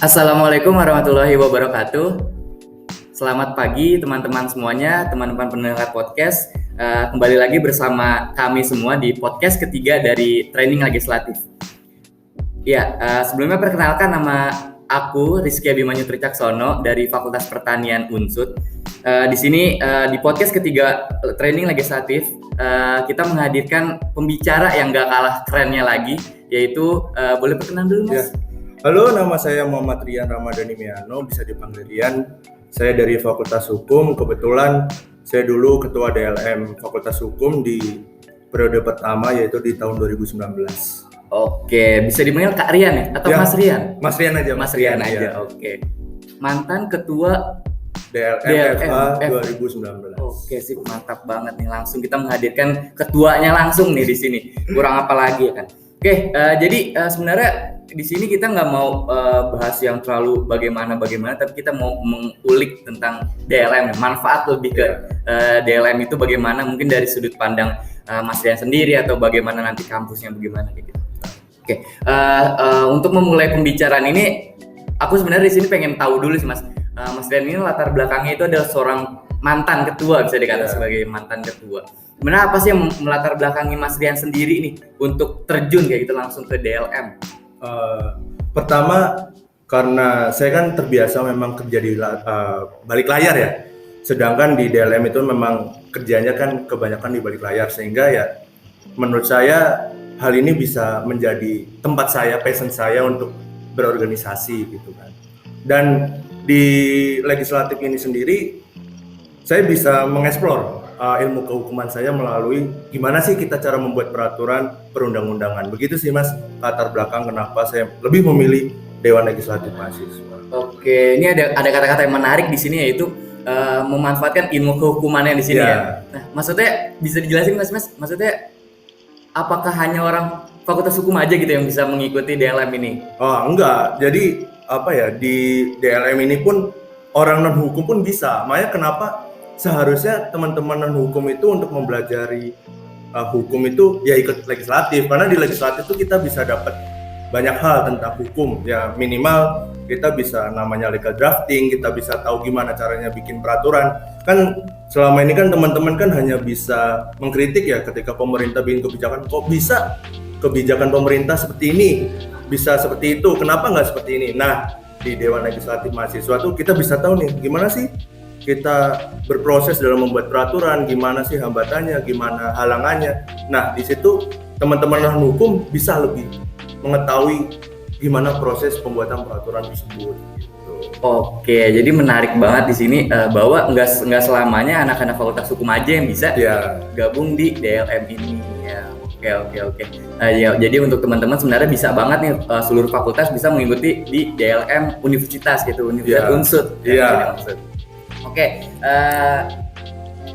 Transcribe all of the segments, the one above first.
Assalamualaikum warahmatullahi wabarakatuh. Selamat pagi teman-teman semuanya, teman-teman pendengar podcast. Kembali lagi bersama kami semua di podcast ketiga dari Training Legislatif. Ya, sebelumnya perkenalkan nama aku Rizky Abimanyu Tricaksono dari Fakultas Pertanian Unsud. Di sini di podcast ketiga Training Legislatif kita menghadirkan pembicara yang gak kalah kerennya lagi, yaitu boleh perkenalan dulu Mas? Ya. Halo, nama saya Muhammad Rian Ramadhani Miano, bisa dipanggil Rian. Saya dari Fakultas Hukum, kebetulan saya dulu Ketua DLM Fakultas Hukum di periode pertama, yaitu di tahun 2019. Oke, bisa dipanggil Kak Rian ya? Atau Ya, Mas Rian? Mas Rian aja. Mas Rian aja, ya. oke. Mantan Ketua DLM FH 2019. Oke, sip, mantap banget nih. Langsung kita menghadirkan ketuanya langsung nih di sini. Kurang apa lagi ya kan? Oke, jadi sebenarnya di sini kita nggak mau bahas yang terlalu bagaimana, tapi kita mau mengulik tentang DLM, manfaat lebih ke DLM itu bagaimana, mungkin dari sudut pandang Mas Rian sendiri atau bagaimana nanti kampusnya bagaimana kayak gitu. Oke, untuk memulai pembicaraan ini, aku sebenarnya di sini pengen tahu dulu sih Mas. Mas Rian ini latar belakangnya itu adalah seorang mantan ketua, bisa dikatakan sebagai mantan ketua. Sebenarnya apa sih yang melatar belakangi Mas Rian sendiri nih untuk terjun kayak gitu langsung ke DLM? Pertama, karena saya kan terbiasa memang kerja di balik layar ya. Sedangkan di DLM itu memang kerjanya kan kebanyakan di balik layar, sehingga ya menurut saya hal ini bisa menjadi tempat saya, passion saya untuk berorganisasi gitu kan. Dan di legislatif ini sendiri saya bisa mengeksplor ilmu kehukuman saya melalui gimana sih kita cara membuat peraturan perundang-undangan. Begitu sih Mas latar belakang kenapa saya lebih memilih Dewan Legislatif Mahasiswa. Oke, ini ada kata-kata yang menarik di sini, yaitu memanfaatkan ilmu kehukumannya di sini ya. Nah, maksudnya bisa dijelasin Mas? Maksudnya apakah hanya orang Fakultas Hukum aja gitu yang bisa mengikuti DLM ini? Oh, enggak. Jadi di DLM ini pun orang non hukum pun bisa. Makanya kenapa seharusnya teman-teman non hukum itu untuk mempelajari hukum itu ya ikut legislatif, karena di legislatif itu kita bisa dapat banyak hal tentang hukum. Ya minimal kita bisa namanya legal drafting, kita bisa tahu gimana caranya bikin peraturan. Kan selama ini kan teman-teman kan hanya bisa mengkritik ya ketika pemerintah bikin kebijakan, kok bisa kebijakan pemerintah seperti ini, bisa seperti itu, kenapa nggak seperti ini. Nah, di Dewan Legislatif Mahasiswa tuh kita bisa tahu nih gimana sih kita berproses dalam membuat peraturan, gimana sih hambatannya, gimana halangannya. Nah, di situ teman-teman non hukum bisa lebih mengetahui gimana proses pembuatan peraturan tersebut. Gitu. Oke, jadi menarik banget di sini bahwa nggak selamanya anak-anak Fakultas Hukum aja yang bisa gabung di DLM ini. Ya, oke. Ya, jadi untuk teman-teman sebenarnya bisa banget nih seluruh fakultas bisa mengikuti di DLM universitas gitu, Universitas Unsud. Iya. Oke,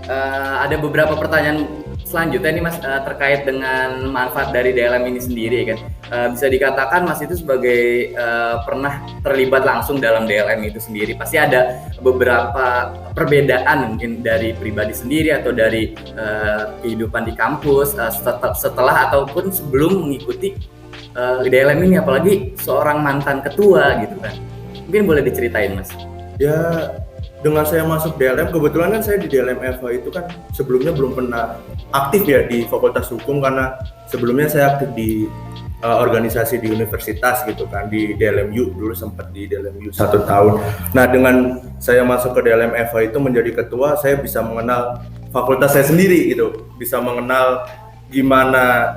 ada beberapa pertanyaan selanjutnya nih Mas terkait dengan manfaat dari DLM ini sendiri kan. Bisa dikatakan Mas itu sebagai pernah terlibat langsung dalam DLM itu sendiri. Pasti ada beberapa perbedaan mungkin dari pribadi sendiri atau dari kehidupan di kampus setelah ataupun sebelum mengikuti DLM ini, apalagi seorang mantan ketua gitu kan. Mungkin boleh diceritain Mas. Ya, dengan saya masuk DLM, kebetulan kan saya di DLM FH itu kan sebelumnya belum pernah aktif ya di Fakultas Hukum, karena sebelumnya saya aktif di organisasi di universitas gitu kan, di DLMU, dulu sempat di DLMU 1 tahun. Nah, dengan saya masuk ke DLM FH itu menjadi ketua, saya bisa mengenal fakultas saya sendiri gitu, bisa mengenal gimana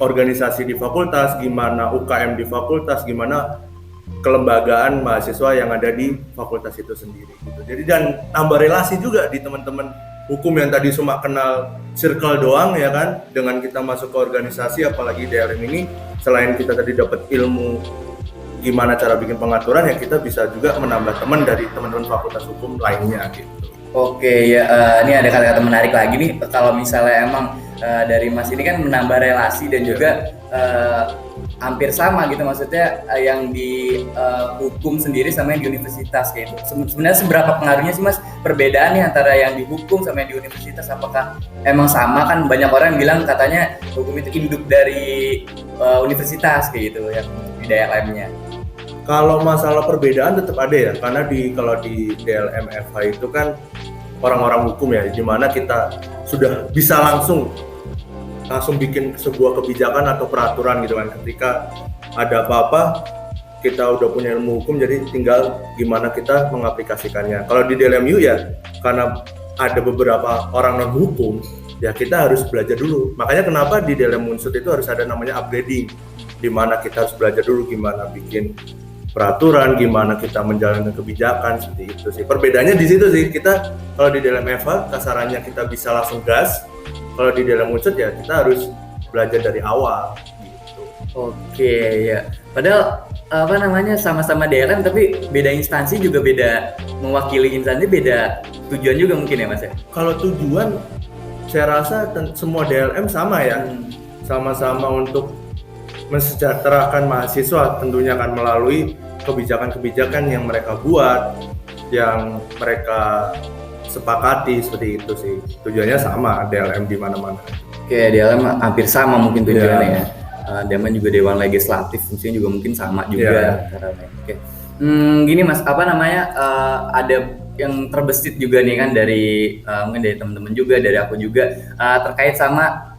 organisasi di fakultas, gimana UKM di fakultas, gimana kelembagaan mahasiswa yang ada di fakultas itu sendiri gitu. Jadi dan tambah relasi juga di teman-teman hukum yang tadi cuma kenal circle doang ya kan, dengan kita masuk ke organisasi apalagi DLM ini, selain kita tadi dapat ilmu gimana cara bikin pengaturan, ya kita bisa juga menambah teman dari teman-teman fakultas hukum lainnya gitu. Oke ya, ini ada kata-kata menarik lagi nih, kalau misalnya emang dari Mas ini kan menambah relasi dan juga hampir sama gitu, maksudnya yang di hukum sendiri sama yang di universitas kayak itu. Sebenarnya seberapa pengaruhnya sih Mas perbedaan nih antara yang di hukum sama yang di universitas? Apakah emang sama? Kan banyak orang yang bilang katanya hukum itu induk dari universitas kayak gitu yang di DLM-nya. Kalau masalah perbedaan tetap ada ya, karena kalau di DLM FH itu kan orang-orang hukum ya, di mana kita sudah bisa langsung bikin sebuah kebijakan atau peraturan gitu kan. Ketika ada apa-apa, kita udah punya ilmu hukum, jadi tinggal gimana kita mengaplikasikannya. Kalau di DLMU ya, karena ada beberapa orang non hukum, ya kita harus belajar dulu. Makanya kenapa di DLM Unsut itu harus ada namanya upgrading, di mana kita harus belajar dulu gimana bikin peraturan, gimana kita menjalankan kebijakan, seperti itu sih. Perbedaannya di situ sih. Kita kalau di dalam EVA kasarannya kita bisa langsung gas. Kalau di dalam Unsut ya kita harus belajar dari awal gitu. Oke, ya. Padahal apa namanya sama-sama DLM tapi beda instansi juga beda, mewakili instansi beda tujuan juga mungkin ya Mas ya. Kalau tujuan saya rasa semua DLM sama ya. Sama-sama untuk mensejahterakan mahasiswa, tentunya kan melalui kebijakan-kebijakan yang mereka buat, yang mereka sepakati, seperti itu sih. Tujuannya sama, DLM di mana-mana. Oke, DLM hampir sama mungkin tujuannya ya. DLM juga Dewan Legislatif, fungsinya juga mungkin sama juga. Oke. Gini Mas, apa namanya? Ada yang terbesit juga nih kan dari mungkin dari teman-teman juga, dari aku juga terkait sama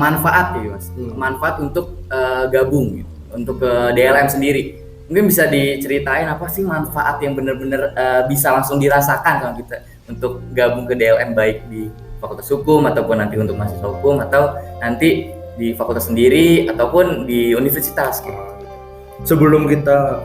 manfaat gitu Mas. Manfaat untuk gabung gitu, untuk ke DLM sendiri. Mungkin bisa diceritain apa sih manfaat yang benar-benar bisa langsung dirasakan sama kita untuk gabung ke DLM, baik di Fakultas Hukum ataupun nanti untuk mahasiswa hukum atau nanti di fakultas sendiri ataupun di universitas gitu. Sebelum kita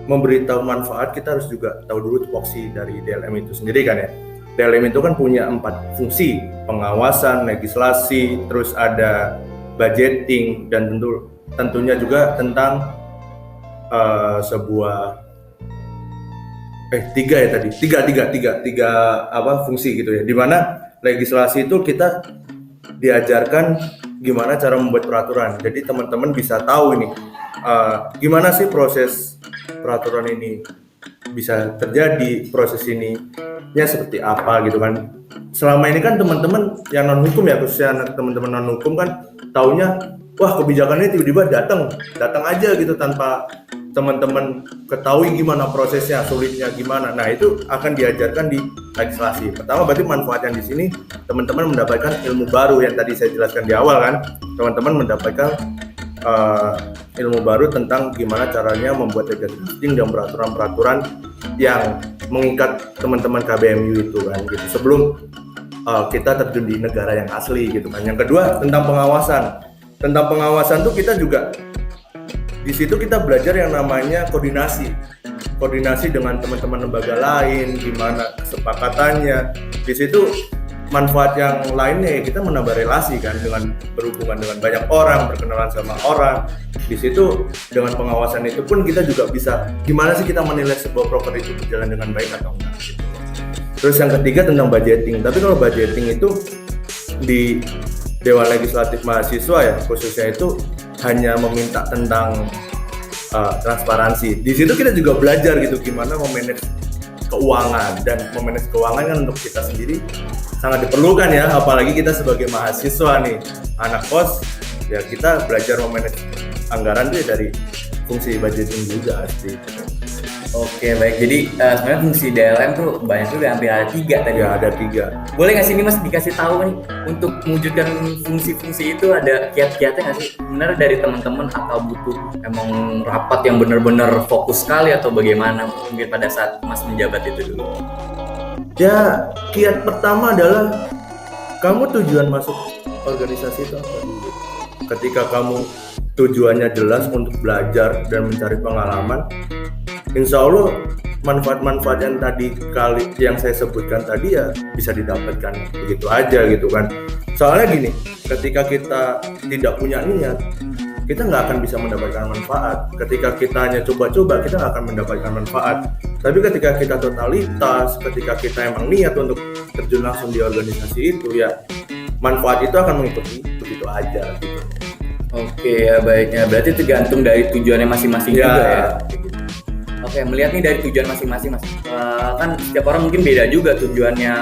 memberitahu manfaat, kita harus juga tahu dulu tupoksi dari DLM itu sendiri kan ya. DLM itu kan punya 4 fungsi, pengawasan, legislasi, terus ada budgeting, dan tentunya juga tentang tiga fungsi gitu ya. Dimana legislasi itu kita diajarkan gimana cara membuat peraturan. Jadi teman-teman bisa tahu ini gimana sih proses peraturan ini bisa terjadi, proses ininya seperti apa gitu kan. Selama ini kan teman-teman yang non hukum ya, khususnya teman-teman non hukum kan taunya wah kebijakannya tiba-tiba datang aja gitu tanpa teman-teman ketahui gimana prosesnya, sulitnya gimana. Nah, itu akan diajarkan di legislasi. Pertama berarti manfaat yang di sini teman-teman mendapatkan ilmu baru yang tadi saya jelaskan di awal kan. Teman-teman mendapatkan ilmu baru tentang gimana caranya membuat legislasi dan peraturan-peraturan yang mengikat teman-teman KBMU itu kan gitu. Sebelum kita terjun di negara yang asli gitu kan. Yang kedua tentang pengawasan. Tentang pengawasan tuh kita juga di situ kita belajar yang namanya koordinasi dengan teman-teman lembaga lain, gimana kesepakatannya. Di situ manfaat yang lainnya ya kita menambah relasi kan, dengan berhubungan dengan banyak orang, berkenalan sama orang. Di situ dengan pengawasan itu pun kita juga bisa gimana sih kita menilai sebuah proker itu berjalan dengan baik atau enggak gitu. Terus yang ketiga tentang budgeting. Tapi kalau budgeting itu di Dewan Legislatif Mahasiswa ya khususnya itu hanya meminta tentang transparansi. Di situ kita juga belajar gitu gimana memanage keuangan, dan memanage keuangan kan untuk kita sendiri sangat diperlukan ya, apalagi kita sebagai mahasiswa nih, anak kos ya, kita belajar memanage anggaran tuh dari fungsi budgeting juga sih. Oke, baik. Jadi sebenarnya fungsi DLM tuh banyak juga, hampir ada 3 tadi. Ya, ada 3. Boleh nggak sih ini Mas dikasih tahu nih untuk mewujudkan fungsi-fungsi itu ada kiat-kiatnya nggak sih? Sebenarnya dari teman-teman atau butuh emang rapat yang benar-benar fokus sekali atau bagaimana mungkin pada saat Mas menjabat itu dulu? Ya, kiat pertama adalah kamu tujuan masuk organisasi itu apa dulu. Ketika kamu tujuannya jelas untuk belajar dan mencari pengalaman, insya Allah manfaat-manfaat yang saya sebutkan tadi ya bisa didapatkan begitu aja gitu kan. Soalnya gini, ketika kita tidak punya niat, kita nggak akan bisa mendapatkan manfaat. Ketika kita hanya coba-coba, kita nggak akan mendapatkan manfaat. Tapi ketika kita totalitas, ketika kita emang niat untuk terjun langsung di organisasi itu, ya manfaat itu akan mengikuti begitu aja gitu. Oke, ya baiknya. Berarti tergantung dari tujuannya masing-masing juga ya. Oke, melihat nih dari tujuan masing-masing Mas. Kan setiap orang mungkin beda juga tujuannya.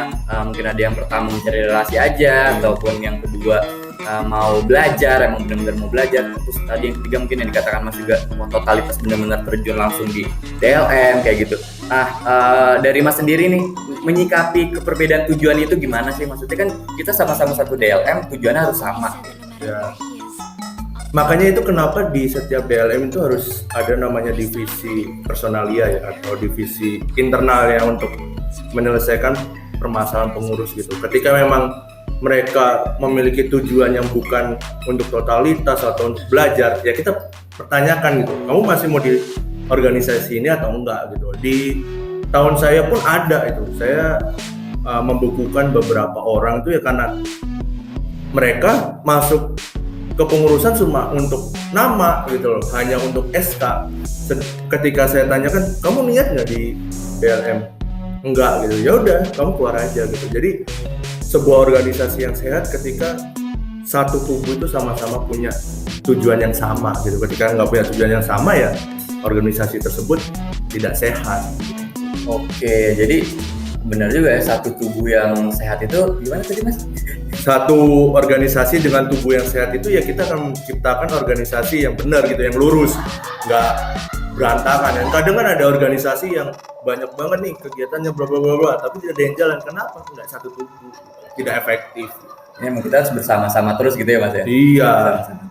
Mungkin ada yang pertama mencari relasi aja, ataupun yang kedua mau belajar, emang benar-benar mau belajar. Terus tadi yang ketiga mungkin yang dikatakan Mas juga mau totalitas benar-benar terjun langsung di DLM kayak gitu. Nah, dari Mas sendiri nih menyikapi keperbedaan tujuan itu gimana sih? Maksudnya kan kita sama-sama satu DLM, tujuannya harus sama. Ya. Makanya itu kenapa di setiap DLM itu harus ada namanya divisi personalia ya, atau divisi internal ya, untuk menyelesaikan permasalahan pengurus gitu. Ketika memang mereka memiliki tujuan yang bukan untuk totalitas atau untuk belajar, ya kita pertanyakan gitu, kamu masih mau di organisasi ini atau enggak gitu. Di tahun saya pun ada itu, saya membukukan beberapa orang itu ya karena mereka masuk kepengurusan cuma untuk nama gitu loh, hanya untuk SK. Ketika saya tanyakan, kamu niat nggak di DLM? Enggak gitu. Ya udah, kamu keluar aja gitu. Jadi sebuah organisasi yang sehat ketika satu tubuh itu sama-sama punya tujuan yang sama gitu. Ketika nggak punya tujuan yang sama ya organisasi tersebut tidak sehat. Oke, jadi benar juga ya, satu tubuh yang sehat itu gimana tadi Mas? Satu organisasi dengan tubuh yang sehat itu ya kita akan menciptakan organisasi yang benar gitu, yang lurus, nggak berantakan. Dan kadang kan ada organisasi yang banyak banget nih kegiatannya bla bla bla bla, tapi tidak ada yang jalan. Kenapa? Nggak satu tubuh, tidak efektif. Ya, kita harus bersama-sama terus gitu ya Mas ya? Iya.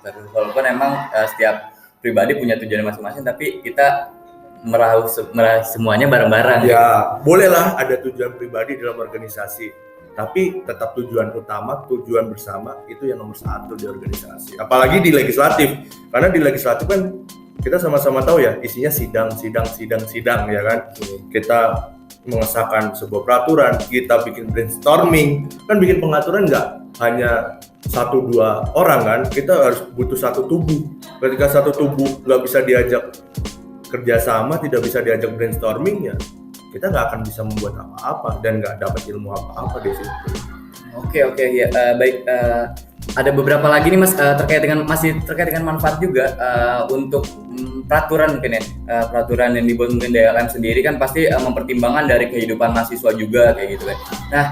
Terus, walaupun emang setiap pribadi punya tujuan masing-masing, tapi kita meraih semuanya bareng-bareng. Ya, bolehlah ada tujuan pribadi dalam organisasi, tapi tetap tujuan utama, tujuan bersama itu yang nomor satu di organisasi. Apalagi di legislatif, karena di legislatif kan kita sama-sama tahu ya, isinya sidang ya kan. Kita mengesahkan sebuah peraturan, kita bikin brainstorming, kan bikin pengaturan nggak hanya 1-2 orang kan, kita harus butuh satu tubuh. Ketika satu tubuh nggak bisa diajak kerjasama, tidak bisa diajak brainstorming, ya kita nggak akan bisa membuat apa-apa dan nggak dapat ilmu apa-apa di situ. Oke ya, baik. Ada beberapa lagi nih Mas, terkait dengan manfaat juga untuk peraturan mungkin ya, peraturan yang dibuat mungkin DLM sendiri kan pasti mempertimbangkan dari kehidupan mahasiswa juga kayak gitu kan. Nah,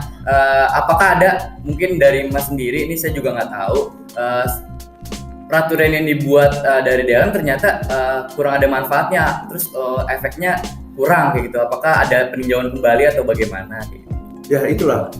apakah ada mungkin dari Mas sendiri, ini saya juga nggak tahu, peraturan yang dibuat dari DLM ternyata kurang ada manfaatnya, terus efeknya kurang kayak gitu. Apakah ada peninjauan kembali atau bagaimana? Gitu? Ya itulah,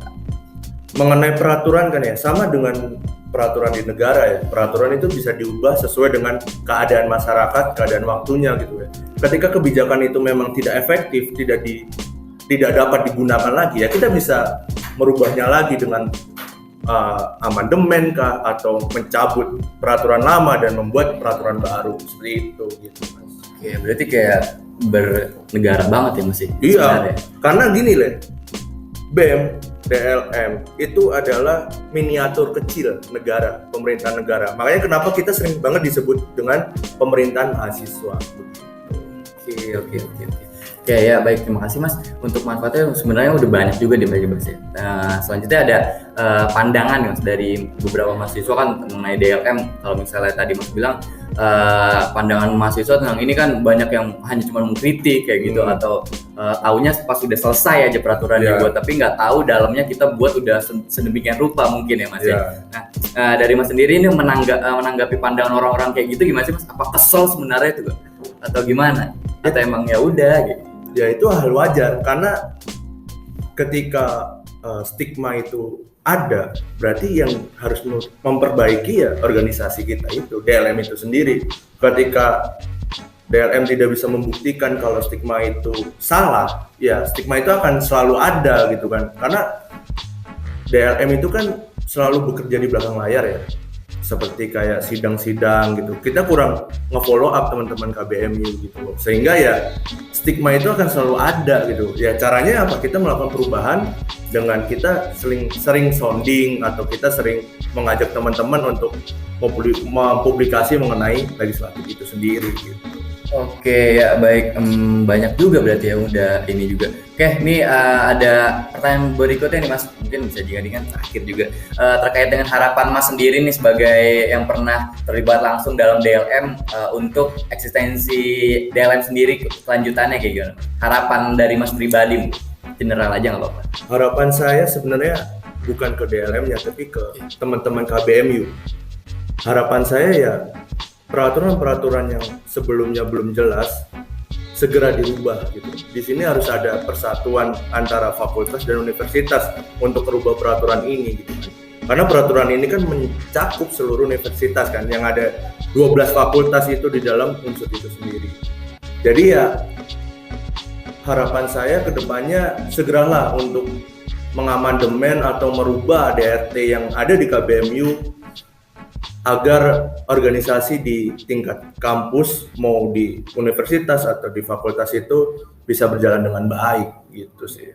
mengenai peraturan kan ya, sama dengan peraturan di negara ya. Peraturan itu bisa diubah sesuai dengan keadaan masyarakat, keadaan waktunya gitu ya. Ketika kebijakan itu memang tidak efektif, tidak dapat digunakan lagi, ya kita bisa merubahnya lagi dengan amandemen kah, atau mencabut peraturan lama dan membuat peraturan baru seperti itu gitu Mas. Oke, berarti kayak bernegara banget ya Mas? Iya, karena gini Le, BEM, DLM itu adalah miniatur kecil negara, pemerintahan negara. Makanya kenapa kita sering banget disebut dengan pemerintahan mahasiswa. Oke. Oke ya, baik, terima kasih Mas. Untuk manfaatnya sebenarnya udah banyak juga dibahas ya. Nah, selanjutnya ada pandangan Mas dari beberapa mahasiswa kan mengenai DLM. Kalau misalnya tadi Mas bilang pandangan mahasiswa tentang ini kan banyak yang hanya cuma mengkritik kayak gitu, atau taunya pas sudah selesai aja peraturan dibuat, tapi nggak tahu dalamnya kita buat udah sedemikian rupa mungkin ya Mas ya. Nah, dari Mas sendiri ini menanggapi pandangan orang-orang kayak gitu gimana sih Mas? Apa kesel sebenarnya itu atau gimana? Atau emang ya udah gitu? Ya itu hal wajar, karena ketika stigma itu ada, berarti yang harus memperbaiki ya organisasi kita itu, DLM itu sendiri. Ketika DLM tidak bisa membuktikan kalau stigma itu salah, ya stigma itu akan selalu ada gitu kan. Karena DLM itu kan selalu bekerja di belakang layar ya, seperti kayak sidang-sidang gitu. Kita kurang nge-follow up teman-teman KBMU gitu loh. Sehingga ya stigma itu akan selalu ada gitu. Ya caranya apa? Kita melakukan perubahan dengan kita sering sounding, atau kita sering mengajak teman-teman untuk mempublikasi mengenai legislatif itu sendiri gitu. Oke ya, baik, banyak juga berarti ya udah ini juga. Oke, ini ada pertanyaan berikutnya nih Mas, mungkin bisa dijadikan terakhir juga, terkait dengan harapan Mas sendiri nih sebagai yang pernah terlibat langsung dalam DLM, untuk eksistensi DLM sendiri kelanjutannya kayak gimana? Harapan dari Mas pribadi, general aja nggak apa-apa. Harapan saya sebenarnya bukan ke DLM-nya tapi ke teman-teman KBMU. Harapan saya ya peraturan-peraturan yang sebelumnya belum jelas segera dirubah gitu. Di sini harus ada persatuan antara fakultas dan universitas untuk merubah peraturan ini gitu kan. Karena peraturan ini kan mencakup seluruh universitas kan, yang ada 12 fakultas itu di dalam unsur itu sendiri. Jadi ya harapan saya ke depannya segeralah untuk mengamandemen atau merubah ADRT yang ada di KBMU agar organisasi di tingkat kampus mau di universitas atau di fakultas itu bisa berjalan dengan baik gitu sih.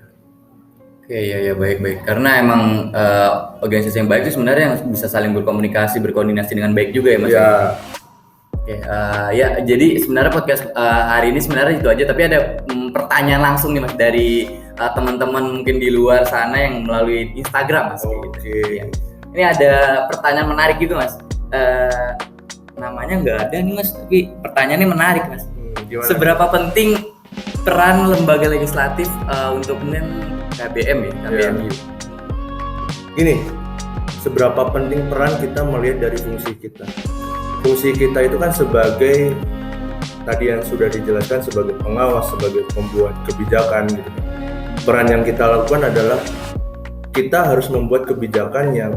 Oke, ya baik. Karena emang organisasi yang baik itu sebenarnya yang bisa saling berkomunikasi, berkoordinasi dengan baik juga ya Mas. Ya. Oke, ya jadi sebenarnya podcast hari ini sebenarnya itu aja, tapi ada pertanyaan langsung nih Mas dari teman-teman mungkin di luar sana yang melalui Instagram Mas. Oke. Ya. Ini ada pertanyaan menarik gitu Mas. Namanya nggak ada nih Mas, tapi pertanyaannya menarik Mas. Gimana? Seberapa penting peran lembaga legislatif untuk KBM ya, KBMU? Gini, seberapa penting peran kita melihat dari fungsi kita. Fungsi kita itu kan sebagai tadi yang sudah dijelaskan sebagai pengawas, sebagai pembuat kebijakan gitu. Peran yang kita lakukan adalah kita harus membuat kebijakan yang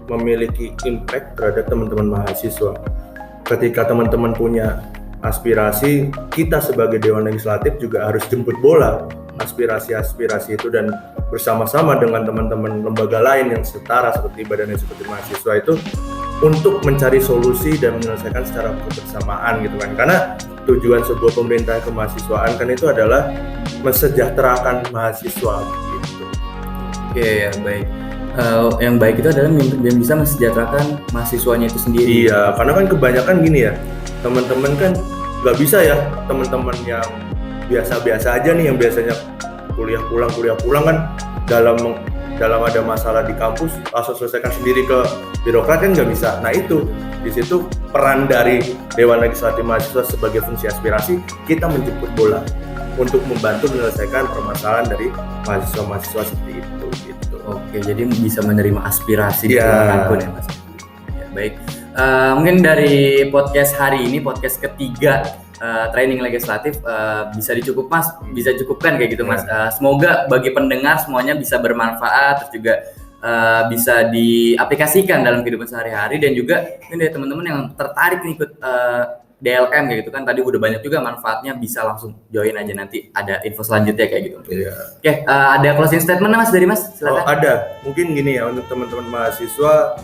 memiliki impact terhadap teman-teman mahasiswa. Ketika teman-teman punya aspirasi, kita sebagai Dewan Legislatif juga harus jemput bola aspirasi-aspirasi itu dan bersama-sama dengan teman-teman lembaga lain yang setara seperti Badan Eksekutif Mahasiswa itu untuk mencari solusi dan menyelesaikan secara kebersamaan gitu kan. Karena tujuan sebuah pemerintahan kemahasiswaan kan itu adalah mensejahterakan mahasiswa gitu. Oke, ya baik. Yang baik itu adalah yang bisa mensejahterakan mahasiswanya itu sendiri. Iya, karena kan kebanyakan gini ya, teman-teman kan nggak bisa ya, teman-teman yang biasa-biasa aja nih, yang biasanya kuliah pulang kan dalam ada masalah di kampus langsung selesaikan sendiri ke birokrat kan nggak bisa. Nah itu di situ peran dari Dewan Legislatif Mahasiswa sebagai fungsi aspirasi, kita menjemput bola untuk membantu menyelesaikan permasalahan dari mahasiswa-mahasiswa seperti itu gitu. Oke, jadi bisa menerima aspirasi di Ya. akun ya Mas. Ya, baik. Mungkin dari podcast hari ini, podcast ketiga training legislatif bisa cukupkan kayak gitu Mas. Semoga bagi pendengar semuanya bisa bermanfaat, terus juga bisa diaplikasikan dalam kehidupan sehari-hari, dan juga ini dari teman-teman yang tertarik nih ikut DLM kayak gitu kan, tadi udah banyak juga manfaatnya, bisa langsung join aja, nanti ada info selanjutnya kayak gitu. Iya. Oke, ada closing statement Mas dari Mas? Silakan. Oh, ada. Mungkin gini ya, untuk teman-teman mahasiswa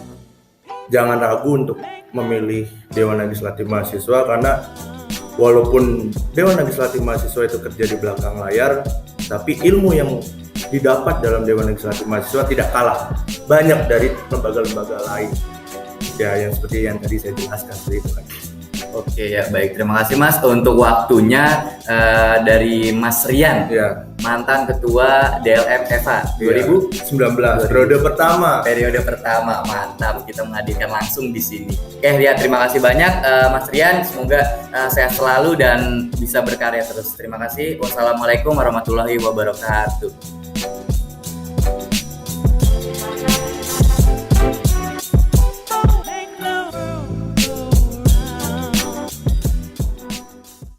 jangan ragu untuk memilih Dewan Legislatif Mahasiswa, karena walaupun Dewan Legislatif Mahasiswa itu kerja di belakang layar, tapi ilmu yang didapat dalam Dewan Legislatif Mahasiswa tidak kalah banyak dari lembaga-lembaga lain. Ya, yang seperti yang tadi saya jelaskan seperti itu kan. Oke ya, baik, terima kasih Mas untuk waktunya. Dari Mas Rian, Ya. mantan ketua DLM EVA 2019 periode pertama. periode pertama, mantap, kita menghadirkan langsung di sini. Oke Rian, terima kasih banyak Mas Rian, semoga sehat selalu dan bisa berkarya terus. Terima kasih. Wassalamualaikum warahmatullahi wabarakatuh.